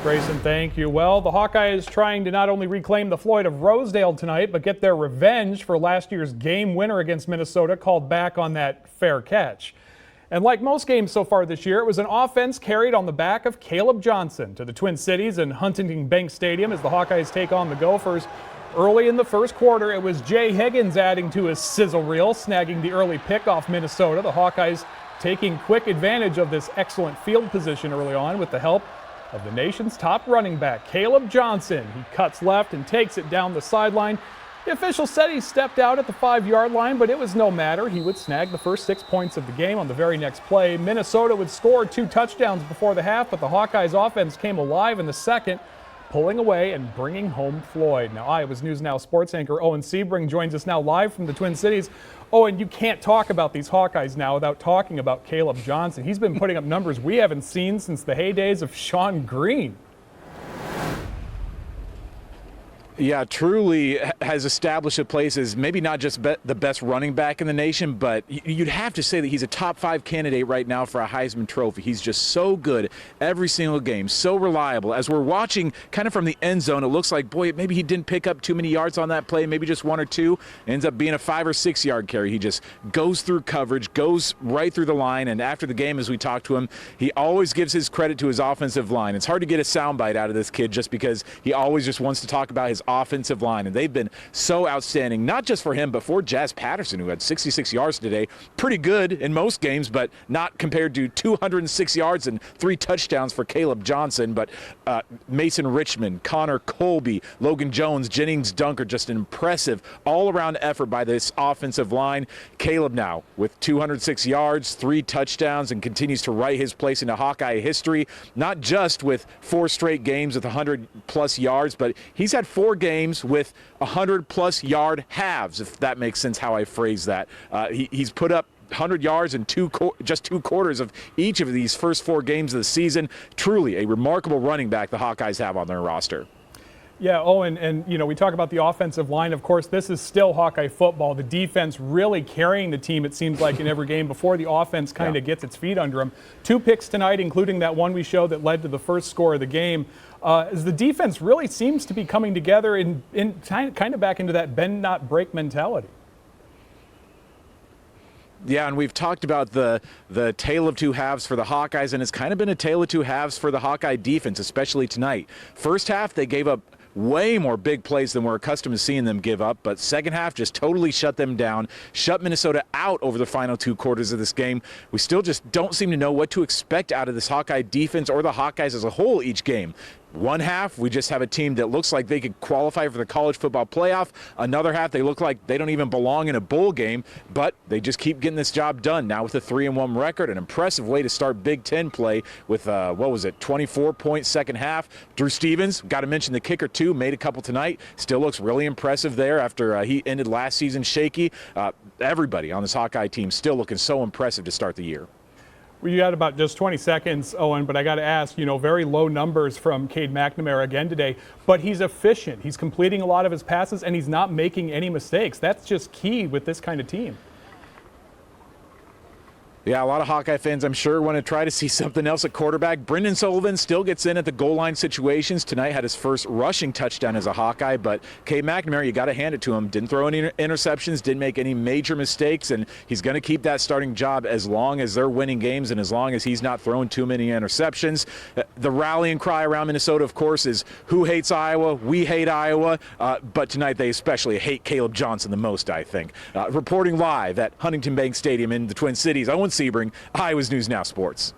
Grayson, thank you. Well, the Hawkeyes trying to not only reclaim the Floyd of Rosedale tonight, but get their revenge for last year's game winner against Minnesota, called back on that fair catch. And like most games so far this year, it was an offense carried on the back of Kaleb Johnson to the Twin Cities and Huntington Bank Stadium as the Hawkeyes take on the Gophers. Early in the first quarter, it was Jay Higgins adding to his sizzle reel, snagging the early pick off Minnesota. The Hawkeyes taking quick advantage of this excellent field position early on with the help of the nation's top running back, Kaleb Johnson. He cuts left and takes it down the sideline. The official said he stepped out at the 5-yard line, but it was no matter. He would snag the first 6 points of the game on the very next play. Minnesota would score 2 touchdowns before the half, but the Hawkeyes offense came alive in the second, pulling away and bringing home Floyd. Now, Iowa's News Now sports anchor Owen Siebring joins us now live from the Twin Cities. Owen, you can't talk about these Hawkeyes now without talking about Kaleb Johnson. He's been putting up numbers we haven't seen since the heydays of Sean Green. Yeah, truly has established a place as maybe not just the best running back in the nation, but you'd have to say that he's a top 5 candidate right now for a Heisman Trophy. He's just so good every single game, so reliable. As we're watching kind of from the end zone, it looks like, boy, maybe he didn't pick up too many yards on that play, maybe just 1 or 2. Ends up being a 5 or 6 yard carry. He just goes through coverage, goes right through the line, and after the game, as we talk to him, he always gives his credit to his offensive line. It's hard to get a soundbite out of this kid just because he always just wants to talk about his offensive line, and they've been so outstanding, not just for him, but for Jazz Patterson, who had 66 yards today. Pretty good in most games, but not compared to 206 yards and 3 touchdowns for Kaleb Johnson. But Mason Richmond, Connor Colby, Logan Jones, Jennings Dunker, just an impressive all-around effort by this offensive line. Kaleb now with 206 yards, 3 touchdowns, and continues to write his place into Hawkeye history, not just with 4 straight games with 100-plus yards, but he's had 4 games with 100-plus yard halves, if that makes sense how I phrase that. He's put up 100 yards in just 2 quarters of each of these first 4 games of the season. Truly a remarkable running back the Hawkeyes have on their roster. Yeah, Owen, and you know, we talk about the offensive line. Of course, this is still Hawkeye football. The defense really carrying the team, it seems like, in every game before the offense kind of gets its feet under them. 2 picks tonight, including that one we showed that led to the first score of the game. As the defense really seems to be coming together in kind of back into that bend not break mentality. Yeah, and we've talked about the tale of 2 halves for the Hawkeyes, and it's kind of been a tale of 2 halves for the Hawkeye defense, especially tonight. First half, they gave up way more big plays than we're accustomed to seeing them give up, but second half just totally shut them down, shut Minnesota out over the final 2 quarters of this game. We still just don't seem to know what to expect out of this Hawkeye defense or the Hawkeyes as a whole each game. One half, we just have a team that looks like they could qualify for the college football playoff. Another half, they look like they don't even belong in a bowl game, but they just keep getting this job done. Now with a 3-1 record, an impressive way to start Big Ten play with, 24-point second half. Drew Stevens, got to mention the kicker too, made a couple tonight. Still looks really impressive there after he ended last season shaky. Everybody on this Hawkeye team still looking so impressive to start the year. We got about just 20 seconds, Owen, but I got to ask, you know, very low numbers from Cade McNamara again today, but he's efficient. He's completing a lot of his passes, and he's not making any mistakes. That's just key with this kind of team. Yeah, a lot of Hawkeye fans, I'm sure, want to try to see something else at quarterback. Brendan Sullivan still gets in at the goal line situations. Tonight had his first rushing touchdown as a Hawkeye, but Cade McNamara, you got to hand it to him. Didn't throw any interceptions, didn't make any major mistakes, and he's going to keep that starting job as long as they're winning games and as long as he's not throwing too many interceptions. The rallying cry around Minnesota, of course, is who hates Iowa? We hate Iowa, but tonight they especially hate Kaleb Johnson the most, I think. Reporting live at Huntington Bank Stadium in the Twin Cities, Owen Siebring, Iowa's News Now Sports.